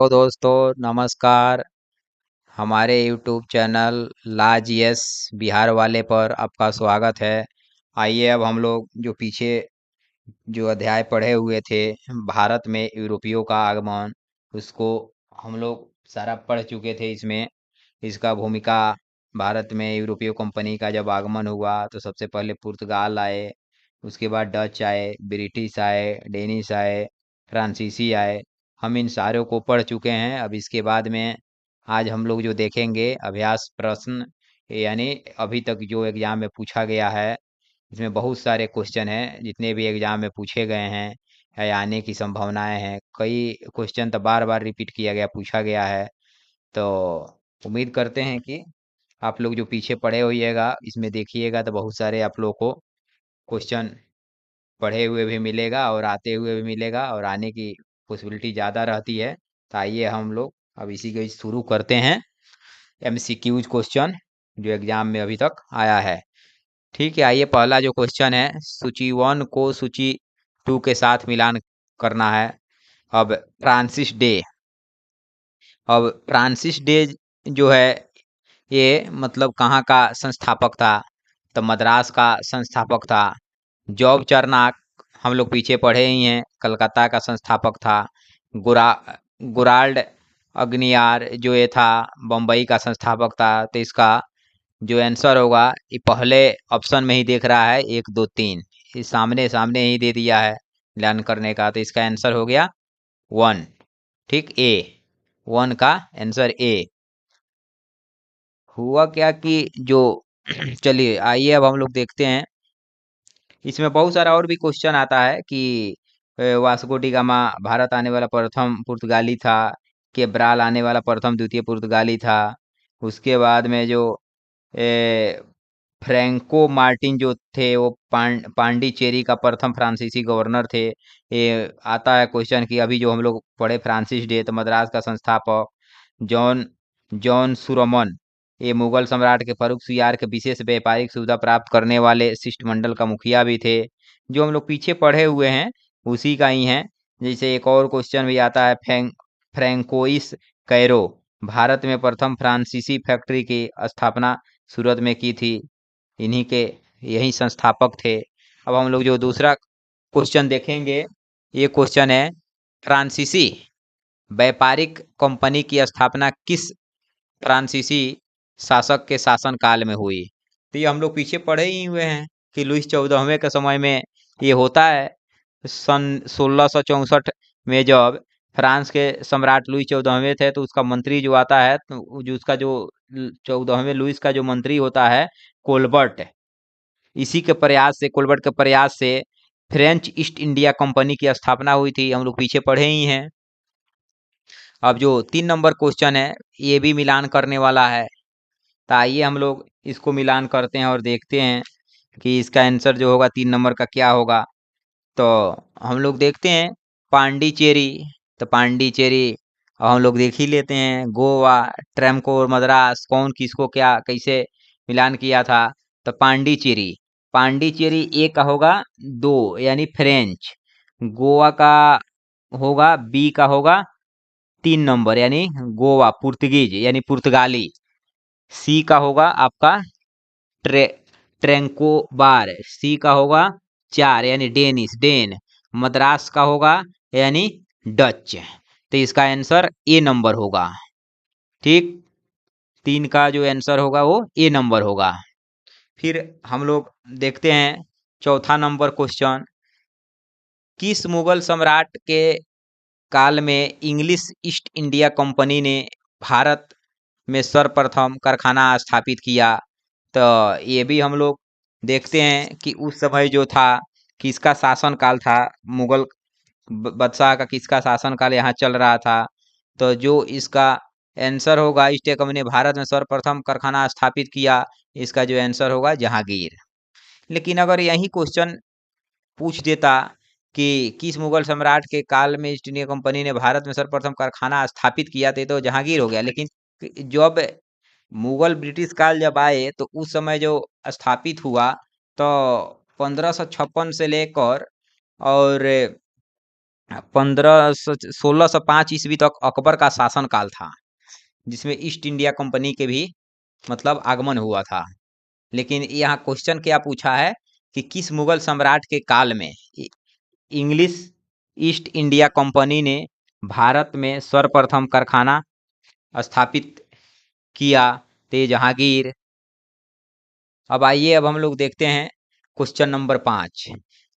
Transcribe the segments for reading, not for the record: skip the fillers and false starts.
तो दोस्तों नमस्कार। हमारे YouTube चैनल लाज यस बिहार वाले पर आपका स्वागत है। आइए अब हम लोग जो पीछे जो अध्याय पढ़े हुए थे, भारत में यूरोपियों का आगमन, उसको हम लोग सारा पढ़ चुके थे। इसमें इसका भूमिका, भारत में यूरोपीय कंपनी का जब आगमन हुआ तो सबसे पहले पुर्तगाल आए, उसके बाद डच आए, ब्रिटिश आए, डेनिश आए, फ्रांसीसी आए। हम इन सारों को पढ़ चुके हैं। अब इसके बाद में आज हम लोग जो देखेंगे अभ्यास प्रश्न, यानी अभी तक जो एग्जाम में पूछा गया है। इसमें बहुत सारे क्वेश्चन हैं, जितने भी एग्जाम में पूछे गए हैं या आने की संभावनाएं हैं। कई क्वेश्चन तो बार बार रिपीट किया गया, पूछा गया है। तो उम्मीद करते हैं कि आप लोग जो पीछे पढ़े होइएगा, इसमें देखिएगा तो बहुत सारे आप लोग को क्वेश्चन पढ़े हुए भी मिलेगा और आते हुए भी मिलेगा, और आने की पॉसिबिलिटी ज़्यादा रहती है। तो आइए हम लोग अब इसी को शुरू करते हैं। एमसीक्यूज क्वेश्चन जो एग्जाम में अभी तक आया है। ठीक है, आइए पहला जो क्वेश्चन है, सूची 1 को सूची 2 के साथ मिलान करना है। अब फ्रांसिस डे, अब फ्रांसिस डे जो है ये मतलब कहाँ का संस्थापक था? तो मद्रास का संस्थापक था। जॉब चरनाक हम लोग पीछे पढ़े ही हैं, कलकत्ता का संस्थापक था। गुरा गुराल्ड अग्नियार जो ये था, बम्बई का संस्थापक था। तो इसका जो आंसर होगा, ये पहले ऑप्शन में ही देख रहा है, 1 2 3, ये सामने सामने ही दे दिया है लर्न करने का। तो इसका आंसर हो गया 1। ठीक, ए 1 का आंसर ए। हुआ क्या कि जो चलिए आइए अब हम लोग देखते हैं। इसमें बहुत सारा और भी क्वेश्चन आता है कि वास्को डी गामा भारत आने वाला प्रथम पुर्तगाली था, केब्राल आने वाला प्रथम द्वितीय पुर्तगाली था। उसके बाद में जो ए, फ्रैंको मार्टिन जो थे वो पांडिचेरी का प्रथम फ्रांसीसी गवर्नर थे। ये आता है क्वेश्चन कि अभी जो हम लोग पढ़े फ्रांसिस डे, तो मद्रास का संस्थापक जॉन जॉन सुरमन, ये मुगल सम्राट के फर्रुख सियार के विशेष व्यापारिक सुविधा प्राप्त करने वाले शिष्टमंडल का मुखिया भी थे। जो हम लोग पीछे पढ़े हुए हैं उसी का ही है। जैसे एक और क्वेश्चन भी आता है, फ्रैंकोइस कैरो भारत में प्रथम फ्रांसीसी फैक्ट्री की स्थापना सूरत में की थी, इन्हीं के यही संस्थापक थे। अब हम लोग जो दूसरा क्वेश्चन देखेंगे, ये क्वेश्चन है, फ्रांसीसी व्यापारिक कंपनी की स्थापना किस फ्रांसीसी शासक के शासन काल में हुई? तो ये हम लोग पीछे पढ़े ही हुए हैं कि लुईस 14वें के समय में ये होता है। सन 1664 में जब फ्रांस के सम्राट लुईस 14वें थे, तो उसका मंत्री जो आता है, तो जो उसका जो 14वें लुईस का जो मंत्री होता है, कोलबर्ट, इसी के प्रयास से, कोलबर्ट के प्रयास से फ्रेंच ईस्ट इंडिया कंपनी की स्थापना हुई थी। हम लोग पीछे पढ़े ही हैं। अब जो 3 नंबर क्वेश्चन है, ये भी मिलान करने वाला है। तो आइए हम लोग इसको मिलान करते हैं और देखते हैं कि इसका आंसर जो होगा 3 नंबर का क्या होगा। तो हम लोग देखते हैं पांडिचेरी। तो पांडिचेरी अब हम लोग देख ही लेते हैं। गोवा, ट्रैमकोर, मद्रास, कौन किसको क्या कैसे मिलान किया था? तो पांडिचेरी, पांडिचेरी ए का होगा 2, यानी फ्रेंच। गोवा का होगा, बी का होगा 3 नंबर, यानी गोवा पुर्तगीज यानी पुर्तगाली। सी का होगा आपका ट्रे ट्रेंकोबार, सी का होगा 4, यानी डेनिश डेन। मद्रास का होगा यानी डच। तो इसका आंसर ए नंबर होगा। ठीक, 3 का जो आंसर होगा वो ए नंबर होगा। फिर हम लोग देखते हैं चौथा नंबर क्वेश्चन, किस मुगल सम्राट के काल में इंग्लिश ईस्ट इंडिया कंपनी ने भारत में सर्वप्रथम कारखाना स्थापित किया? तो ये भी हम लोग देखते हैं कि उस समय जो था, किसका शासन काल था, मुगल बादशाह का किसका शासन काल यहाँ चल रहा था। तो जो इसका आंसर होगा, ईस्ट इंडिया कंपनी ने भारत में सर्वप्रथम कारखाना स्थापित किया, इसका जो आंसर होगा जहांगीर। लेकिन अगर यही क्वेश्चन पूछ देता कि किस मुगल सम्राट के काल में ईस्ट इंडिया कंपनी ने भारत में सर्वप्रथम कारखाना स्थापित किया थे, तो जहांगीर हो गया। लेकिन जब मुगल ब्रिटिश काल जब आए, तो उस समय जो स्थापित हुआ, तो 1556 से लेकर और 1605 ईस्वी तक अकबर का शासन काल था, जिसमें ईस्ट इंडिया कंपनी के भी मतलब आगमन हुआ था। लेकिन यहाँ क्वेश्चन क्या पूछा है कि किस मुगल सम्राट के काल में इंग्लिश ईस्ट इंडिया कंपनी ने भारत में सर्वप्रथम कारखाना स्थापित किया। ते जहांगीर। अब आइए, अब हम लोग देखते हैं क्वेश्चन नंबर 5।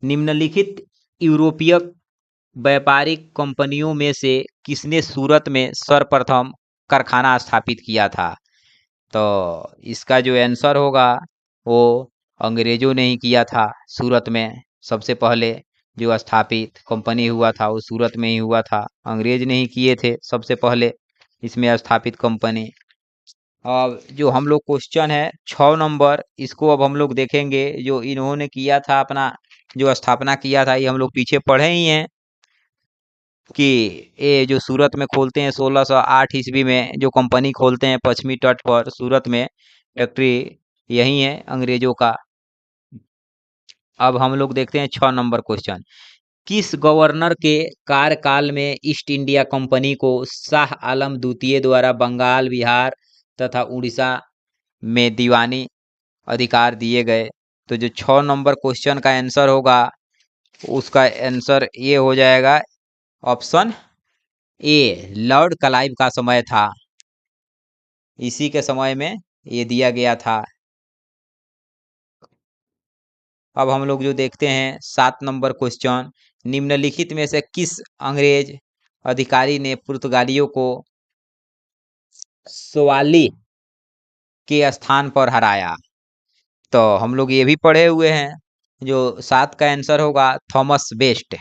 निम्नलिखित यूरोपीय व्यापारिक कंपनियों में से किसने सूरत में सर्वप्रथम कारखाना स्थापित किया था? तो इसका जो आंसर होगा वो अंग्रेजों ने ही किया था। सूरत में सबसे पहले जो स्थापित कंपनी हुआ था वो सूरत में ही हुआ था। अंग्रेज ने ही किए थे सबसे पहले इसमें स्थापित कंपनी। अब जो हम लोग क्वेश्चन है 6 नंबर, इसको अब हम लोग देखेंगे। जो इन्होंने किया था, अपना जो स्थापना किया था, ये हम लोग पीछे पढ़े ही हैं कि ये जो सूरत में खोलते हैं 1608 ईस्वी में जो कंपनी खोलते हैं पश्चिमी तट पर सूरत में, फैक्ट्री यही है अंग्रेजों का। अब हम लोग देखते हैं 6 नंबर क्वेश्चन। किस गवर्नर के कार्यकाल में ईस्ट इंडिया कंपनी को शाह आलम द्वितीय द्वारा बंगाल, बिहार तथा उड़ीसा में दीवानी अधिकार दिए गए? तो जो 6 नंबर क्वेश्चन का आंसर होगा उसका आंसर ये हो जाएगा ऑप्शन ए, लॉर्ड क्लाइव का समय था। इसी के समय में ये दिया गया था। अब हम लोग जो देखते हैं 7 नंबर क्वेश्चन। निम्नलिखित में से किस अंग्रेज अधिकारी ने पुर्तगालियों को सवाली के स्थान पर हराया? तो हम लोग ये भी पढ़े हुए हैं। जो 7 का आंसर होगा थॉमस बेस्ट,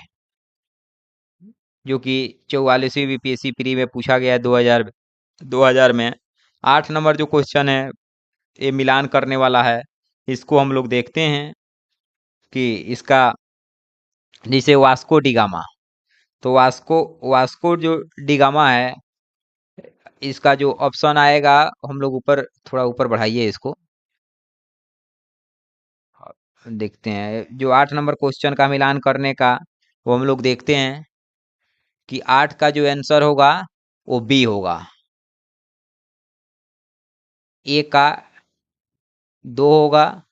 जो कि 44वीं बीपीएससी प्री में पूछा गया है 2000 में। 8 नंबर जो क्वेश्चन है ये मिलान करने वाला है। इसको हम लोग देखते हैं कि इसका, जैसे वास्को डिगामा, तो वास्को वास्को जो डिगामा है, इसका जो ऑप्शन आएगा, हम लोग ऊपर थोड़ा ऊपर बढ़ाइए इसको, देखते हैं जो 8 नंबर क्वेश्चन का मिलान करने का, वो हम लोग देखते हैं कि 8 का जो आंसर होगा वो बी होगा। ए का 2 होगा,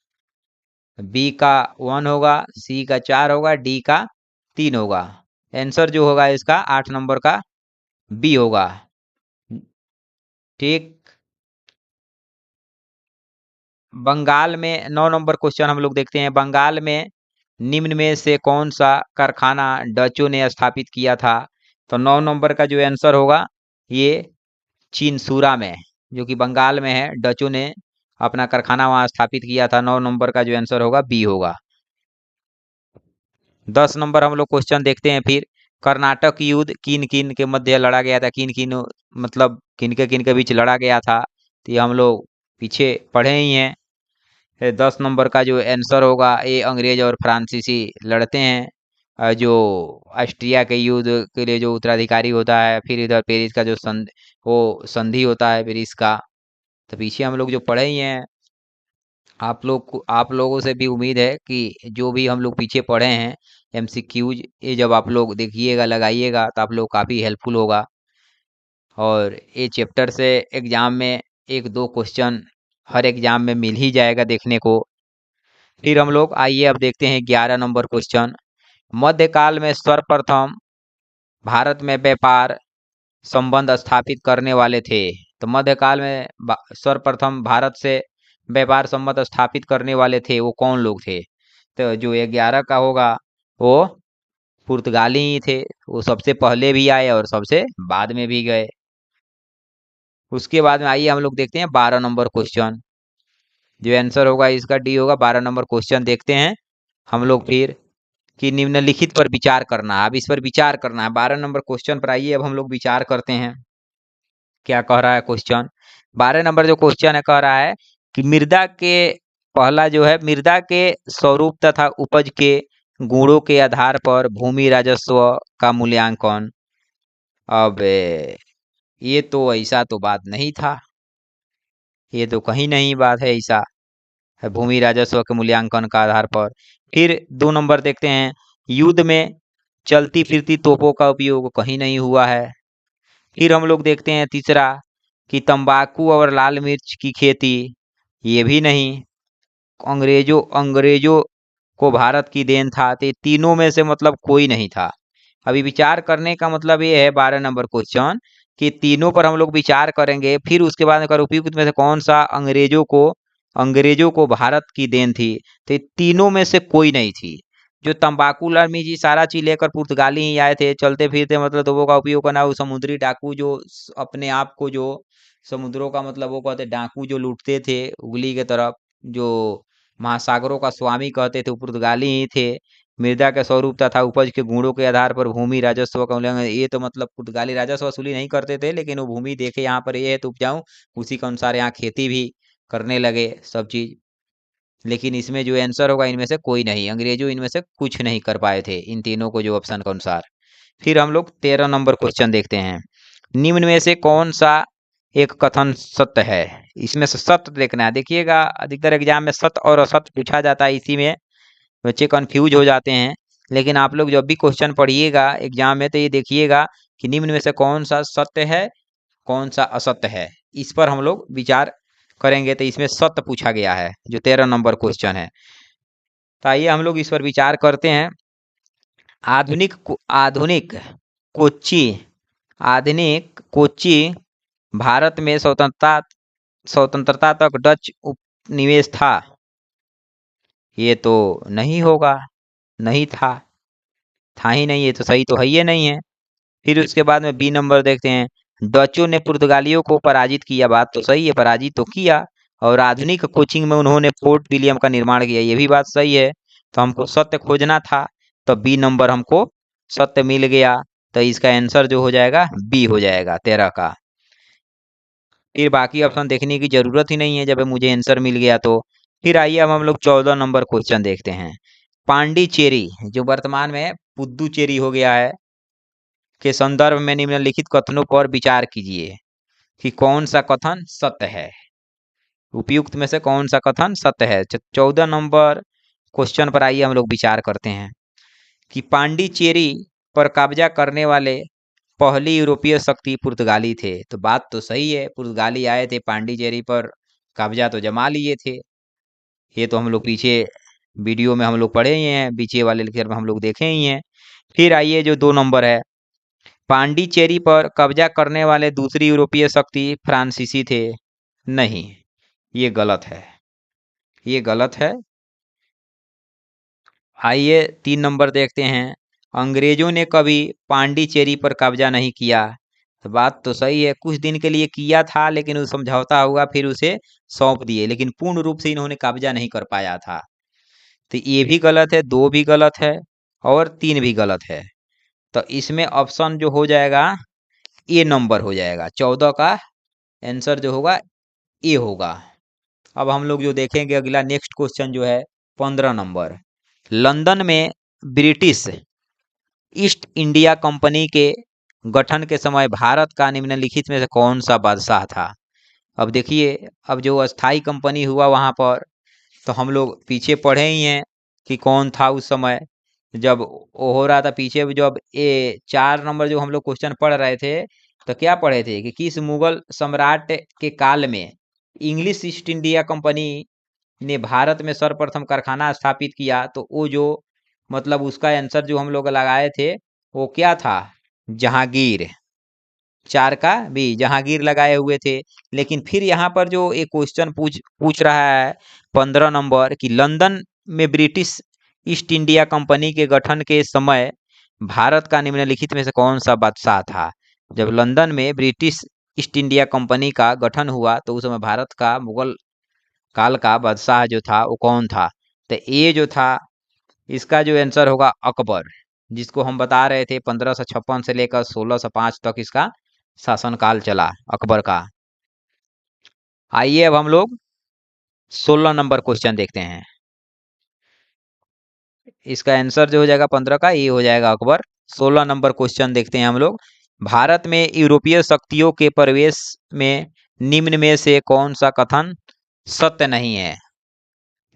बी का 1 होगा, सी का 4 होगा, डी का 3 होगा। आंसर जो होगा इसका 8 नंबर का बी होगा। ठीक। बंगाल में 9 नंबर क्वेश्चन हम लोग देखते हैं। बंगाल में निम्न में से कौन सा कारखाना डचों ने स्थापित किया था? तो 9 नंबर का जो आंसर होगा ये चिनसूरा में, जो कि बंगाल में है, डचों ने अपना कारखाना वहां स्थापित किया था। 9 नंबर का जो आंसर होगा बी होगा। 10 नंबर हम लोग क्वेश्चन देखते हैं फिर। कर्नाटक युद्ध किन किन के मध्य लड़ा गया था? किन किन मतलब किन के बीच लड़ा गया था? तो ये हम लोग पीछे पढ़े ही हैं। 10 नंबर का जो आंसर होगा ये अंग्रेज और फ्रांसीसी लड़ते हैं। जो ऑस्ट्रिया के युद्ध के लिए जो उत्तराधिकारी होता है, फिर इधर पेरिस का जो वो संधि होता है पेरिस का। तो पीछे हम लोग जो पढ़े ही हैं। आप लोगों से भी उम्मीद है कि जो भी हम लोग पीछे पढ़े हैं एमसीक्यूज, ये जब आप लोग देखिएगा लगाइएगा तो आप लोग काफ़ी हेल्पफुल होगा। और ये चैप्टर से एग्जाम में 1-2 क्वेश्चन हर एग्जाम में मिल ही जाएगा देखने को। फिर हम लोग आइए अब देखते हैं 11 नंबर क्वेश्चन। मध्यकाल में सर्वप्रथम भारत में व्यापार संबंध स्थापित करने वाले थे? तो मध्यकाल में सर्वप्रथम भारत से व्यापार संबंध स्थापित करने वाले थे वो कौन लोग थे? तो जो 11 का होगा वो पुर्तगाली ही थे। वो सबसे पहले भी आए और सबसे बाद में भी गए। उसके बाद में आइए हम लोग देखते हैं 12 नंबर क्वेश्चन। जो आंसर होगा इसका डी होगा। 12 नंबर क्वेश्चन देखते हैं हम लोग फिर कि निम्नलिखित पर विचार करना है। अब इस पर विचार करना है। 12 नंबर क्वेश्चन पर आइए अब हम लोग विचार करते हैं क्या कह रहा है क्वेश्चन। 12 नंबर जो क्वेश्चन है कह रहा है कि मृदा के, पहला जो है, मृदा के स्वरूप तथा उपज के गुणों के आधार पर भूमि राजस्व का मूल्यांकन। अब ये तो ऐसा तो बात नहीं था, ये तो कहीं नहीं बात है ऐसा है भूमि राजस्व के मूल्यांकन का आधार पर। फिर 2 नंबर देखते हैं। युद्ध में चलती फिरती तोपों का उपयोग कहीं नहीं हुआ है। फिर हम लोग देखते हैं तीसरा कि तंबाकू और लाल मिर्च की खेती, ये भी नहीं। अंग्रेजों को भारत की देन था, तो तीनों में से मतलब कोई नहीं था। अभी विचार करने का मतलब ये है 12 नंबर क्वेश्चन कि तीनों पर हम लोग विचार करेंगे, फिर उसके बाद अगर उपयुक्त में से कौन सा अंग्रेजों को भारत की देन थी, तो तीनों में से कोई नहीं थी। जो तंबाकू लर्मी जी सारा चीज लेकर पुर्तगाली ही आए थे, चलते फिरते मतलब तो वो का उपयोग करना, वो समुद्री डाकू जो अपने आप को जो समुद्रों का मतलब वो कहते डाकू जो लूटते थे उगली के तरफ, जो महासागरों का स्वामी कहते थे, वो पुर्तगाली ही थे। मृदा के स्वरूप तथा उपज के गुणों के आधार पर भूमि राजस्व का उल्लंघन, ये तो मतलब पुर्तगाली राजस्व वसूली नहीं करते थे, लेकिन वो भूमि देखे यहाँ पर ये है तो उपजाऊ, उसी के अनुसार यहाँ खेती भी करने लगे सब चीज। लेकिन इसमें जो आंसर होगा इनमें से कोई नहीं, अंग्रेजों इनमें से कुछ नहीं कर पाए थे इन तीनों को जो ऑप्शन के अनुसार। फिर हम लोग 13 नंबर क्वेश्चन देखते हैं। निम्न में से कौन सा एक कथन सत्य है? इसमें से सत्य देखना है। देखिएगा अधिकतर एग्जाम में सत्य और असत्य पूछा जाता है, इसी में बच्चे कंफ्यूज हो जाते हैं। लेकिन आप लोग जब भी क्वेश्चन पढ़िएगा एग्जाम में तो ये देखिएगा कि निम्न में से कौन सा सत्य है, कौन सा असत्य है, इस पर हम लोग विचार करेंगे। तो इसमें सत्य पूछा गया है जो 13 नंबर क्वेश्चन है। तो आइए हम लोग इस पर विचार करते हैं। आधुनिक आधुनिक कोच्चि आधुनिक कोच्चि भारत में स्वतंत्रता तक डच उपनिवेश था। ये तो नहीं होगा, नहीं था, था ही नहीं, ये तो सही तो है ही नहीं है। फिर उसके बाद में बी नंबर देखते हैं। डचों ने पुर्तगालियों को पराजित किया, बात तो सही है, पराजित तो किया। और आधुनिक कोचिंग में उन्होंने फोर्ट विलियम का निर्माण किया, ये भी बात सही है। तो हमको सत्य खोजना था, तो बी नंबर हमको सत्य मिल गया। तो इसका आंसर जो हो जाएगा बी हो जाएगा 13 का। फिर बाकी ऑप्शन देखने की जरूरत ही नहीं है जब मुझे आंसर मिल गया तो। फिर आइए अब हम लोग 14 नंबर क्वेश्चन देखते हैं। पांडिचेरी जो वर्तमान में पुद्दुचेरी हो गया है के संदर्भ में निम्नलिखित कथनों पर विचार कीजिए कि कौन सा कथन सत्य है। उपयुक्त में से कौन सा कथन सत्य है। 14 नंबर क्वेश्चन पर आइए हम लोग विचार करते हैं कि पांडिचेरी पर कब्जा करने वाले पहली यूरोपीय शक्ति पुर्तगाली थे। तो बात तो सही है, पुर्तगाली आए थे पांडिचेरी पर, कब्जा तो जमा लिए थे। ये तो हम लोग पीछे वीडियो में हम लोग पढ़े ही हैं, पीछे वाले लेक्चर में हम लोग देखे ही हैं। फिर आइए जो 2 नंबर है, पांडिचेरी पर कब्जा करने वाले दूसरी यूरोपीय शक्ति फ्रांसीसी थे। नहीं, ये गलत है, ये गलत है। आइए 3 नंबर देखते हैं। अंग्रेजों ने कभी पांडिचेरी पर कब्जा नहीं किया। तो बात तो सही है, कुछ दिन के लिए किया था, लेकिन वो समझौता हुआ फिर उसे सौंप दिए, लेकिन पूर्ण रूप से इन्होंने कब्जा नहीं कर पाया था। तो ये भी गलत है, 2 भी गलत है और 3 भी गलत है। तो इसमें ऑप्शन जो हो जाएगा ए नंबर हो जाएगा, 14 का आंसर जो होगा ए होगा। अब हम लोग जो देखेंगे अगला नेक्स्ट क्वेश्चन जो है 15 नंबर। लंदन में ब्रिटिश ईस्ट इंडिया कंपनी के गठन के समय भारत का निम्नलिखित में से कौन सा बादशाह था? अब देखिए, अब जो अस्थाई कंपनी हुआ वहां पर, तो हम लोग पीछे पढ़े ही हैं कि कौन था उस समय जब वो हो रहा था। पीछे जब ये 4 नंबर जो हम लोग क्वेश्चन पढ़ रहे थे, तो क्या पढ़े थे कि किस मुगल सम्राट के काल में इंग्लिश ईस्ट इंडिया कंपनी ने भारत में सर्वप्रथम कारखाना स्थापित किया। तो वो जो मतलब उसका आंसर जो हम लोग लगाए थे वो क्या था, जहांगीर। 4 का भी जहांगीर लगाए हुए थे। लेकिन फिर यहाँ पर जो एक क्वेश्चन पूछ पूछ रहा है 15 नंबर कि लंदन में ब्रिटिश ईस्ट इंडिया कंपनी के गठन के समय भारत का निम्नलिखित में से कौन सा बादशाह था? जब लंदन में ब्रिटिश ईस्ट इंडिया कंपनी का गठन हुआ तो उस समय भारत का मुगल काल का बादशाह जो था वो कौन था? तो ये जो था इसका जो आंसर होगा अकबर, जिसको हम बता रहे थे 1556 से लेकर 1605 तक इसका शासनकाल चला अकबर का। आइए अब हम लोग 16 नंबर क्वेश्चन देखते हैं। इसका आंसर जो हो जाएगा 15 का ये हो जाएगा अकबर। 16 नंबर क्वेश्चन देखते हैं हम लोग। भारत में यूरोपीय शक्तियों के प्रवेश में निम्न में से कौन सा कथन सत्य नहीं है?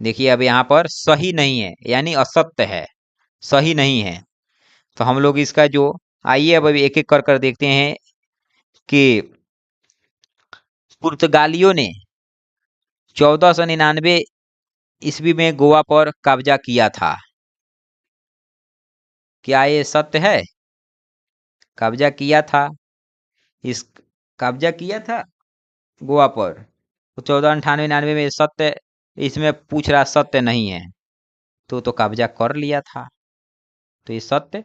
देखिए अब यहाँ पर सही नहीं है यानी असत्य है, सही नहीं है। तो हम लोग इसका जो, आइए अब एक एक कर देखते हैं कि पुर्तगालियों ने 1499 ईस्वी में गोवा पर कब्जा किया था। क्या ये सत्य है? कब्जा किया था, इस कब्जा किया था गोवा पर, तो 1498-99 में सत्य, इसमें पूछ रहा सत्य नहीं है, तो कब्जा कर लिया था, तो ये सत्य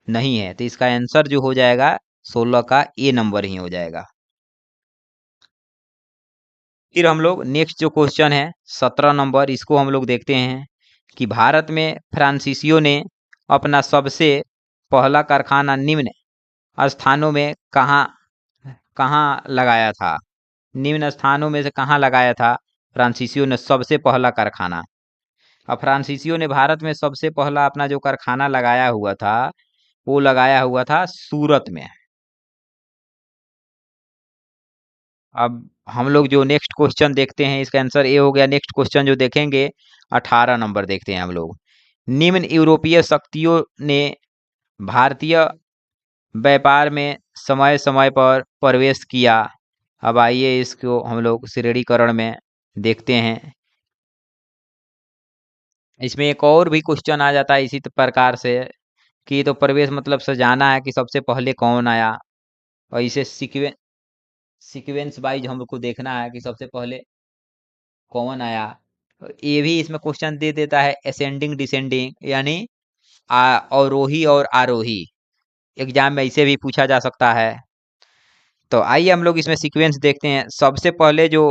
नहीं है। तो इसका आंसर जो हो जाएगा 16 का ए नंबर ही हो जाएगा। फिर हम लोग नेक्स्ट जो क्वेश्चन है 17 नंबर, इसको हम लोग देखते हैं कि भारत में फ्रांसीसियों ने अपना सबसे पहला कारखाना निम्न स्थानों में कहाँ कहाँ लगाया था? निम्न स्थानों में से कहाँ लगाया था फ्रांसीसियों ने सबसे पहला कारखाना? अब फ्रांसीसियों ने भारत में सबसे पहला अपना जो कारखाना लगाया हुआ था, वो लगाया हुआ था सूरत में। अब हम लोग जो नेक्स्ट क्वेश्चन देखते हैं, इसका आंसर ए हो गया। नेक्स्ट क्वेश्चन जो देखेंगे 18 नंबर देखते हैं हम लोग। निम्न यूरोपीय शक्तियों ने भारतीय व्यापार में समय समय पर प्रवेश किया। अब आइए इसको हम लोग श्रेणीकरण में देखते हैं। इसमें एक और भी क्वेश्चन आ जाता है इसी प्रकार से कि तो प्रवेश मतलब से जाना है कि सबसे पहले कौन आया, और इसे सीक्वेंस वाइज हमको देखना है कि सबसे पहले कौन आया। ये भी इसमें क्वेश्चन दे देता है असेंडिंग डिसेंडिंग, यानी अवरोही और आरोही। एग्जाम में इसे भी पूछा जा सकता है। तो आइए हम लोग इसमें सीक्वेंस देखते हैं। सबसे पहले जो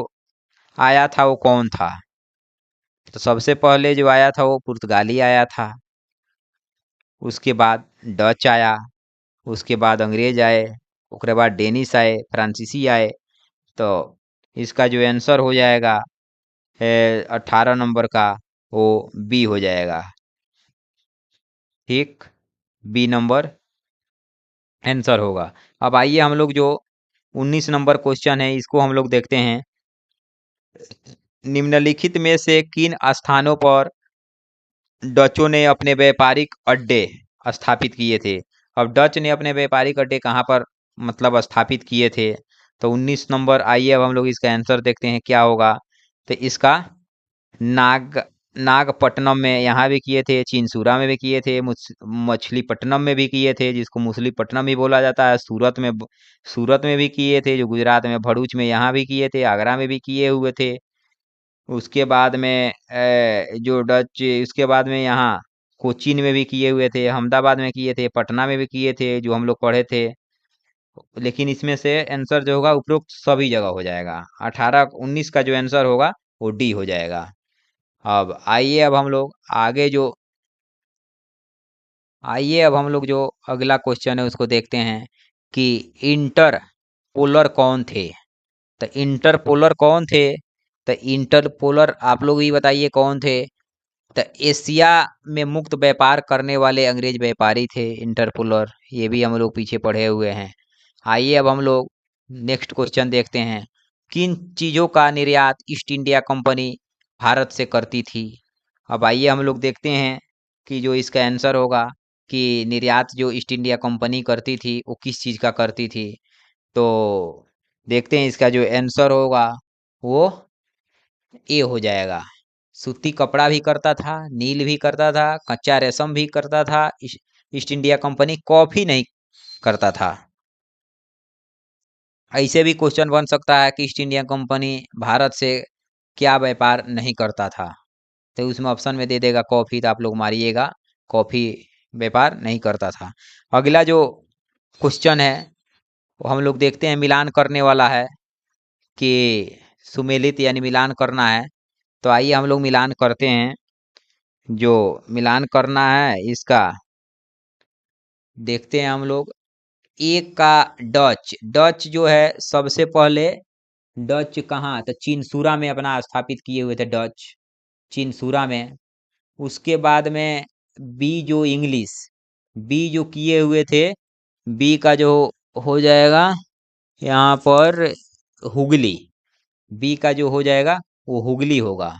आया था वो कौन था? तो सबसे पहले जो आया था वो पुर्तगाली आया था, उसके बाद डच आया, उसके बाद अंग्रेज आए, उसके बाद डेनिश आए, फ्रांसीसी आए। तो इसका जो आंसर हो जाएगा 18 नंबर का, वो बी हो जाएगा। ठीक, बी नंबर आंसर होगा। अब आइए हम लोग जो 19 नंबर क्वेश्चन है इसको हम लोग देखते हैं। निम्नलिखित में से किन स्थानों पर डचों ने अपने व्यापारिक अड्डे स्थापित किए थे? अब डच ने अपने व्यापारिक अड्डे कहाँ पर मतलब स्थापित किए थे? तो 19 नंबर, आइए अब हम लोग इसका आंसर देखते हैं क्या होगा। तो इसका नाग नागपट्टनम में यहाँ भी किए थे, चिनसूरा में भी किए थे, मछलीपट्टनम में भी किए थे, जिसको मुसलीपट्टनम भी बोला जाता है, सूरत में भी किए थे, जो गुजरात में भरूच में यहाँ भी किए थे, आगरा में भी किए हुए थे। उसके बाद में जो डच, उसके बाद में यहाँ कोचीन में भी किए हुए थे, अहमदाबाद में किए थे, पटना में भी किए थे, जो हम लोग पढ़े थे। लेकिन इसमें से आंसर जो होगा उपरोक्त सभी जगह हो जाएगा। 18-19 का जो आंसर होगा वो डी हो जाएगा। अब हम लोग जो अगला क्वेश्चन है उसको देखते हैं कि इंटर पोलर कौन थे? तो इंटर पोलर कौन थे? तो इंटर पोलर आप लोग ही बताइए कौन थे? तो एशिया में मुक्त व्यापार करने वाले अंग्रेज व्यापारी थे इंटरपोलर, ये भी हम लोग पीछे पढ़े हुए हैं। आइए अब हम लोग नेक्स्ट क्वेश्चन देखते हैं। किन चीज़ों का निर्यात ईस्ट इंडिया कंपनी भारत से करती थी? अब आइए हम लोग देखते हैं कि जो इसका आंसर होगा कि निर्यात जो ईस्ट इंडिया कंपनी करती थी वो किस चीज़ का करती थी। तो देखते हैं इसका जो आंसर होगा वो ए हो जाएगा। सूती कपड़ा भी करता था, नील भी करता था, कच्चा रेशम भी करता था। ईस्ट इंडिया कंपनी कॉफी नहीं करता था। ऐसे भी क्वेश्चन बन सकता है कि ईस्ट इंडिया कंपनी भारत से क्या व्यापार नहीं करता था, तो उसमें ऑप्शन में दे देगा कॉफी, तो आप लोग मारिएगा कॉफी व्यापार नहीं करता था। अगला जो क्वेश्चन है वो हम लोग देखते हैं, मिलान करने वाला है कि सुमेलित यानी मिलान करना है। तो आइए हम लोग मिलान करते हैं। जो मिलान करना है इसका देखते हैं हम लोग। एक का डच, डच जो है सबसे पहले डच कहाँ, तो चिनसूरा में अपना स्थापित किए हुए थे डच, चिनसूरा में। उसके बाद में बी जो इंग्लिश, बी जो किए हुए थे, बी का जो हो जाएगा यहाँ पर हुगली, बी का जो हो जाएगा वो हुगली होगा।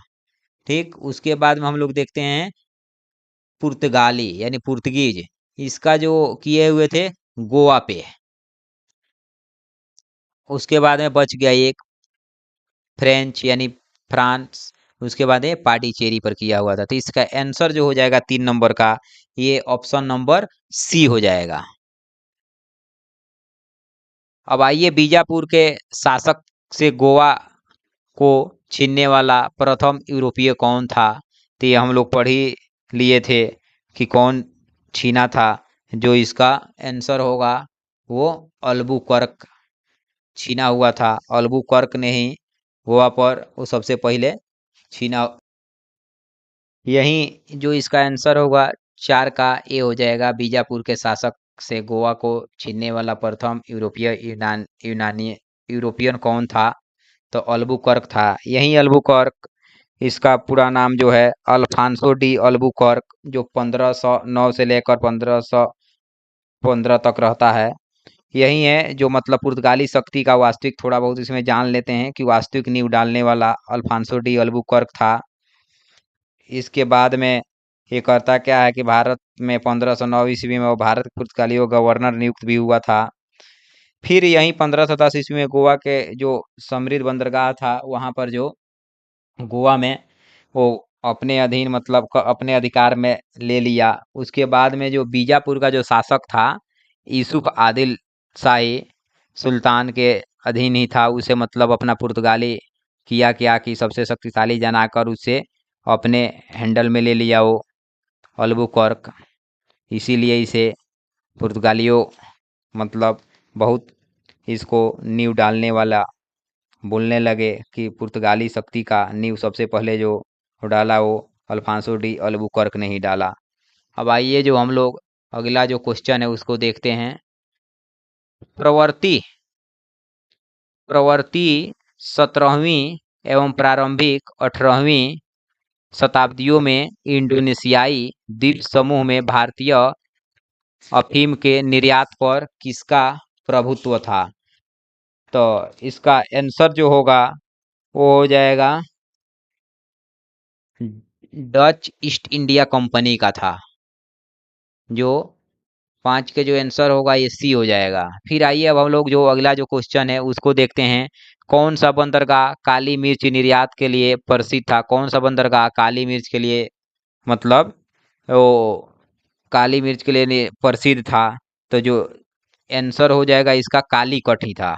ठीक, उसके बाद में हम लोग देखते हैं पुर्तगाली यानी पुर्तगीज, इसका जो किए हुए थे गोवा पे। उसके बाद में बच गया एक फ्रेंच यानी फ्रांस। उसके बाद ये पार्टिचेरी पर किया हुआ था। तो इसका आंसर जो हो जाएगा 3 नंबर का, ये ऑप्शन नंबर सी हो जाएगा। अब आइए, बीजापुर के शासक से गोवा को छीनने वाला प्रथम यूरोपीय कौन था? तो ये हम लोग पढ़ ही लिए थे कि कौन छीना था। जो इसका आंसर होगा वो अल्बुकर्क छीना हुआ था। अल्बुकर्क ने ही गोवा पर वो सबसे पहले छीना। यही जो इसका आंसर होगा 4 का ए हो जाएगा। बीजापुर के शासक से गोवा को छीनने वाला प्रथम यूनानी यूरोपियन कौन था? तो अल्बुकर्क था। यही अल्बुकर्क, इसका पूरा नाम जो है अल्फांसो डी अल्बुकर्क, जो 1509 से लेकर 1515 तक रहता है। यही है जो मतलब पुर्तगाली शक्ति का वास्तविक, थोड़ा बहुत इसमें जान लेते हैं कि वास्तविक नींव डालने वाला अल्फांसो डी अल्बुकर्क था। इसके बाद में ये करता क्या है कि भारत में 1509 ईस्वी में वो भारत के पुर्तगालियों गवर्नर नियुक्त भी हुआ था। फिर यहीं 1510 ईस्वी में गोवा के जो समृद्ध बंदरगाह था वहाँ पर जो गोवा में वो अपने अधीन मतलब अपने अधिकार में ले लिया। उसके बाद में जो बीजापुर का जो शासक था यूसुफ आदिल शाही सुल्तान के अधीन ही था। उसे मतलब अपना पुर्तगाली किया क्या कि सबसे शक्तिशाली जनाकर उसे अपने हैंडल में ले लिया वो अल्बुकर्क। इसीलिए इसे पुर्तगालियों मतलब बहुत इसको नींव डालने वाला बोलने लगे कि पुर्तगाली शक्ति का नींव सबसे पहले जो डाला वो अल्फांसो डी अल्बुकर्क ने ही डाला। अब आइए जो हम लोग अगला जो क्वेश्चन है उसको देखते हैं। प्रवृत्ति प्रवृत्ति 17वीं एवं प्रारंभिक 18वीं शताब्दियों में इंडोनेशियाई द्वीप समूह में भारतीय अफीम के निर्यात पर किसका प्रभुत्व था? तो इसका आंसर जो होगा वो हो जाएगा डच ईस्ट इंडिया कंपनी का था। जो 5 के जो आंसर होगा ये सी हो जाएगा। फिर आइए अब हम लोग जो अगला जो क्वेश्चन है उसको देखते हैं। कौन सा बंदरगाह काली मिर्च निर्यात के लिए प्रसिद्ध था? कौन सा बंदरगाह काली मिर्च के लिए मतलब वो काली मिर्च के लिए प्रसिद्ध था? तो जो आंसर हो जाएगा इसका कालीकट ही था।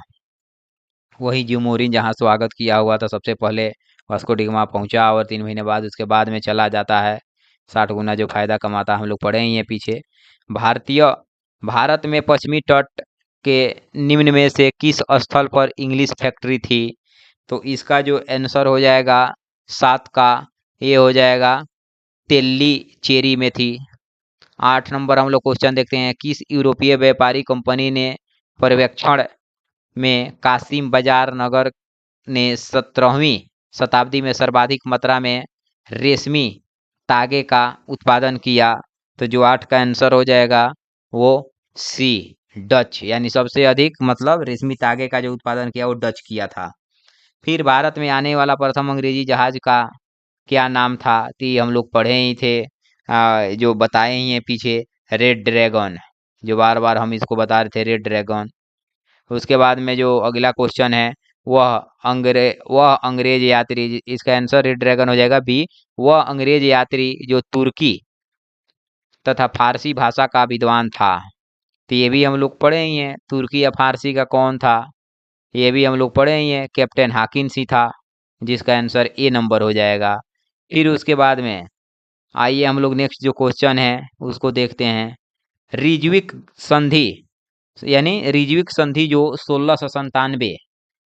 वही ज्यूमोरिन जहाँ स्वागत किया हुआ था सबसे पहले, वास्को डी गामा पहुंचा और 3 महीने बाद उसके बाद में चला जाता है। 60 गुना जो फायदा कमाता हम लोग पढ़े ही हैं पीछे। भारतीय भारत में पश्चिमी तट के निम्न में से किस स्थल पर इंग्लिश फैक्ट्री थी? तो इसका जो आंसर हो जाएगा 7 का ये हो जाएगा तेली चेरी में थी। 8 नंबर हम लोग क्वेश्चन देखते हैं। किस यूरोपीय व्यापारी कंपनी ने पर्यवेक्षण में कासिम बाजार नगर ने 17वीं शताब्दी में सर्वाधिक मात्रा में रेशमी तागे का उत्पादन किया? तो जो 8 का आंसर हो जाएगा वो सी डच, यानी सबसे अधिक मतलब रेशमी तागे का जो उत्पादन किया वो डच किया था। फिर भारत में आने वाला प्रथम अंग्रेजी जहाज का क्या नाम था? तो ये हम लोग पढ़े ही थे, जो बताए ही हैं पीछे, रेड ड्रैगन। जो बार बार हम इसको बता रहे थे, रेड ड्रैगन। उसके बाद में जो अगला क्वेश्चन है वह अंग्रेज यात्री, इसका आंसर रेड ड्रैगन हो जाएगा बी। वह अंग्रेज यात्री जो तुर्की तथा फारसी भाषा का विद्वान था। तो ये भी हम लोग पढ़े ही हैं, तुर्की या फारसी का कौन था? ये भी हम लोग पढ़े ही हैं, कैप्टन हाकिन्स ही था, जिसका आंसर ए नंबर हो जाएगा। फिर उसके बाद में आइए हम लोग नेक्स्ट जो क्वेश्चन है उसको देखते हैं। रिजविक संधि यानी रिजविक संधि जो 1697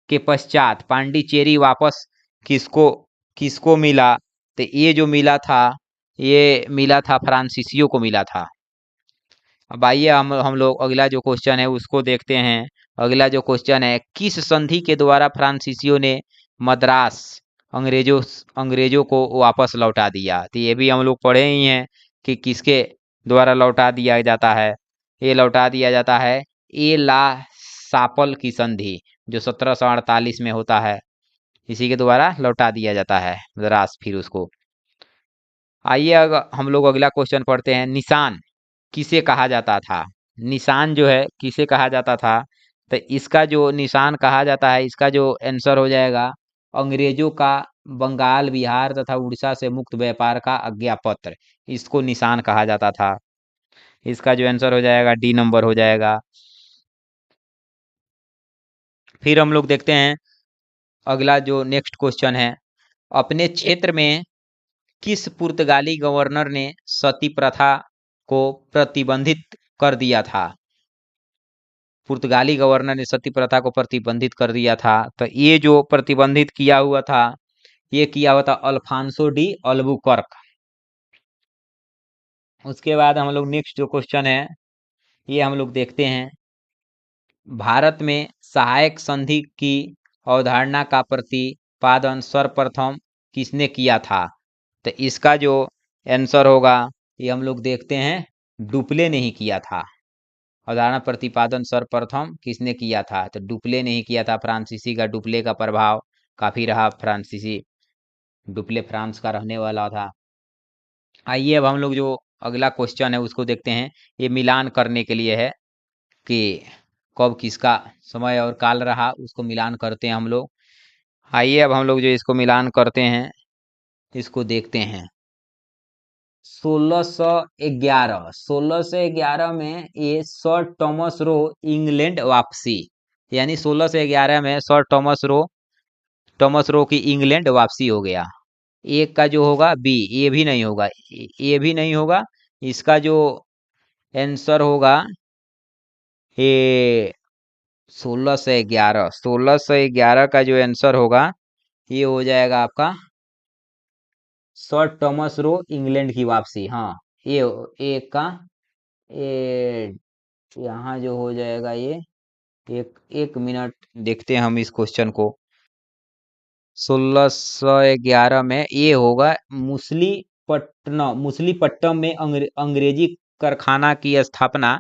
के पश्चात पांडिचेरी वापस किसको किसको मिला? तो ये जो मिला था ये मिला था फ्रांसीसियों को मिला था। अब आइए हम लोग अगला जो क्वेश्चन है उसको देखते हैं। अगला जो क्वेश्चन है, किस संधि के द्वारा फ्रांसीसियों ने मद्रास अंग्रेजों अंग्रेजों को वापस लौटा दिया? तो ये भी हम लोग पढ़े ही हैं कि किसके द्वारा लौटा दिया जाता है। ये लौटा दिया जाता है ए ला सापल की संधि, जो 1748 में होता है। इसी के द्वारा लौटा दिया जाता है मद्रास फिर उसको। आइए हम लोग अगला क्वेश्चन पढ़ते हैं। निशान किसे कहा जाता था? निशान जो है किसे कहा जाता था? तो इसका जो निशान कहा जाता है, इसका जो आंसर हो जाएगा, अंग्रेजों का बंगाल, बिहार तथा उड़ीसा से मुक्त व्यापार का आज्ञा पत्र, इसको निशान कहा जाता था। इसका जो आंसर हो जाएगा डी नंबर हो जाएगा। फिर हम लोग देखते हैं अगला जो नेक्स्ट क्वेश्चन है, अपने क्षेत्र में किस पुर्तगाली गवर्नर ने सती प्रथा को प्रतिबंधित कर दिया था? पुर्तगाली गवर्नर ने सती प्रथा को प्रतिबंधित कर दिया था। तो ये जो प्रतिबंधित किया हुआ था, ये किया हुआ था अल्फांसो डी अल्बुकर्क। उसके बाद हम लोग नेक्स्ट जो क्वेश्चन है, ये हम लोग देखते हैं, भारत में सहायक संधि की अवधारणा का प्रतिपादन सर्वप्रथम किसने किया था? तो इसका जो आंसर होगा, ये हम लोग देखते हैं, डुप्ले ने ही किया था। अवधारणा प्रतिपादन सर्वप्रथम किसने किया था? तो डुप्ले ने ही किया था। फ्रांसीसी का डुप्ले का प्रभाव काफी रहा। फ्रांसीसी डुप्ले फ्रांस का रहने वाला था। आइए अब हम लोग जो अगला क्वेश्चन है उसको देखते हैं। ये मिलान करने के लिए है कि कब किसका समय और काल रहा, उसको मिलान करते हैं हम लोग। आइए अब हम लोग जो इसको मिलान करते हैं, इसको देखते हैं। 1611 में ये सर थॉमस रो इंग्लैंड वापसी, यानी 1611 में सर थॉमस रो की इंग्लैंड वापसी हो गया। एक का जो होगा बी, ये भी नहीं होगा, ये भी नहीं होगा। इसका जो आंसर होगा ये 1611 का जो आंसर होगा, ये हो जाएगा आपका सर थॉमस रो इंग्लैंड की वापसी। हाँ, ये एक का, ये यहाँ जो हो जाएगा, ये एक एक मिनट देखते हैं हम इस क्वेश्चन को। 1611 में ये होगा मुसलीपट्टनम में अंग्रेजी कारखाना की स्थापना,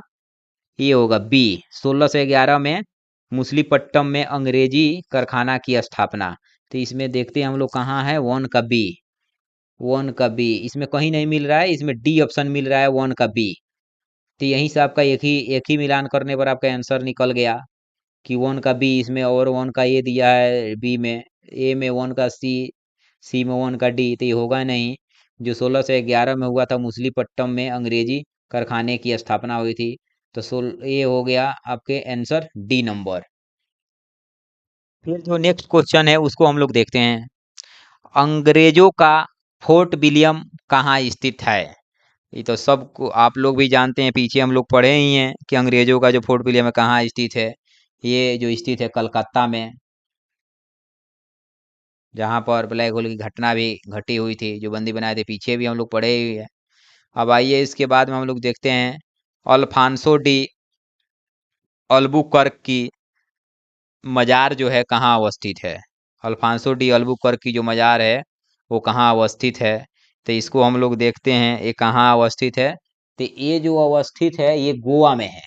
ये होगा बी। 1611 में मुसलीपट्टनम में अंग्रेजी कारखाना की स्थापना। तो इसमें देखते हैं हम लोग कहाँ है, वन का बी, वन का बी इसमें कहीं नहीं मिल रहा है, इसमें डी ऑप्शन मिल रहा है, वन का बी। तो यहीं से आपका एक ही मिलान करने पर आपका आंसर निकल गया कि वन का बी इसमें, और वन का ये दिया है बी में, ए में वन का सी, सी में वन का डी, तो ये होगा नहीं। जो 1611 में हुआ था मुसलीपट्टनम में अंग्रेजी कारखाने की स्थापना हुई थी। तो ये हो गया आपके आंसर डी नंबर। फिर जो नेक्स्ट क्वेश्चन है उसको हम लोग देखते हैं। अंग्रेजों का फोर्ट विलियम कहाँ स्थित है? ये तो सबको आप लोग भी जानते हैं, पीछे हम लोग पढ़े ही हैं कि अंग्रेजों का जो फोर्ट विलियम है कहाँ स्थित है। ये जो स्थित है कलकत्ता में, जहाँ पर ब्लैक होल की घटना भी घटी हुई थी, जो बंदी बनाए थे, पीछे भी हम लोग पढ़े ही है। अब आइए इसके बाद में हम लोग देखते हैं अल्फांसो डी अल्बुकर्क की मजार जो है कहाँ अवस्थित है। अल्फांसो डी अल्बुकर्क की जो मजार है वो कहाँ अवस्थित है? तो इसको हम लोग देखते हैं ये कहाँ अवस्थित है। तो ये जो अवस्थित है ये गोवा में है।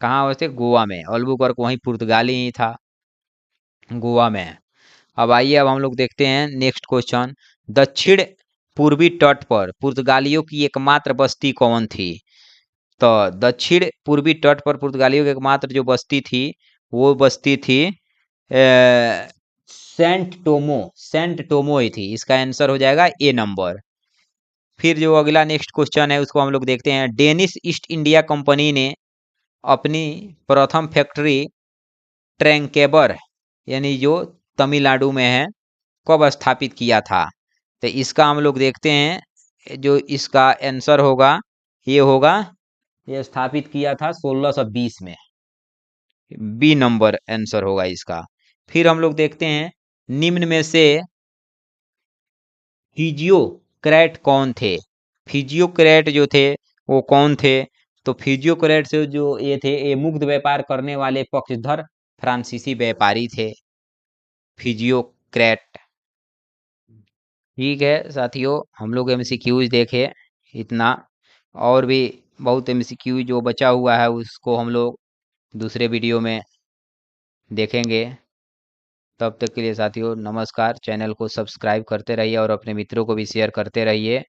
कहाँ अवस्थित? गोवा में। अल्बुकर्क वहीं पुर्तगाली ही था, गोवा में है। अब आइए अब हम लोग देखते हैं नेक्स्ट क्वेश्चन। दक्षिण पूर्वी तट पर पुर्तगालियों की एकमात्र बस्ती कौन थी? तो दक्षिण पूर्वी तट पर पुर्तगालियों की एकमात्र जो बस्ती थी, वो बस्ती थी सेंट टोमो ही थी। इसका आंसर हो जाएगा ए नंबर। फिर जो अगला नेक्स्ट क्वेश्चन है उसको हम लोग देखते हैं। डेनिश ईस्ट इंडिया कंपनी ने अपनी प्रथम फैक्ट्री ट्रैंकेबर, यानी जो तमिलनाडु में है, कब स्थापित किया था? तो इसका हम लोग देखते हैं, जो इसका आंसर होगा ये होगा, ये स्थापित किया था 1620 में। बी नंबर आंसर होगा इसका। फिर हम लोग देखते हैं निम्न में से फिजियोक्रेट कौन थे? फिजियोक्रेट जो थे वो कौन थे? तो फिजियोक्रेट से जो ये थे, ये मुक्त व्यापार करने वाले पक्षधर फ्रांसीसी व्यापारी थे, फिजियोक्रेट। ठीक है साथियों, हम लोग एमसीक्यूज देखे इतना, और भी बहुत एमसीक्यू जो बचा हुआ है उसको हम लोग दूसरे वीडियो में देखेंगे। तब तक के लिए साथियों नमस्कार। चैनल को सब्सक्राइब करते रहिए और अपने मित्रों को भी शेयर करते रहिए।